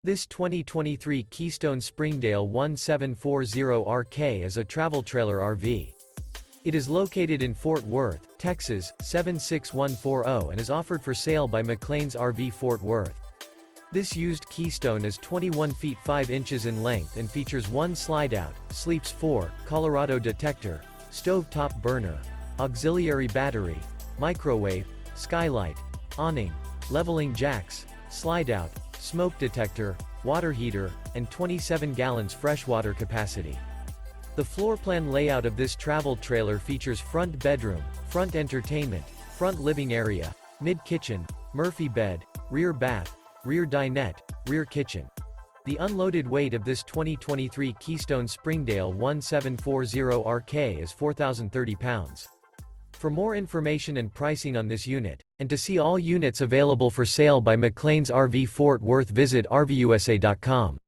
This 2023 Keystone Springdale 1740RK is a travel trailer RV. It is located in Fort Worth, Texas, 76140 and is offered for sale by McClain's RV Fort Worth. This used Keystone is 21 feet 5 inches in length and features one slide-out, sleeps 4, Colorado Detector, stove-top burner, auxiliary battery, microwave, skylight, awning, leveling jacks, slide-out, smoke detector, water heater, and 27 gallons freshwater capacity. The floor plan layout of this travel trailer features front bedroom, front entertainment, front living area, mid-kitchen, Murphy bed, rear bath, rear dinette, rear kitchen. The unloaded weight of this 2023 Keystone Springdale 1740RK is 4,030 pounds. For more information and pricing on this unit, and to see all units available for sale by McClain's RV Fort Worth, visit RVUSA.com.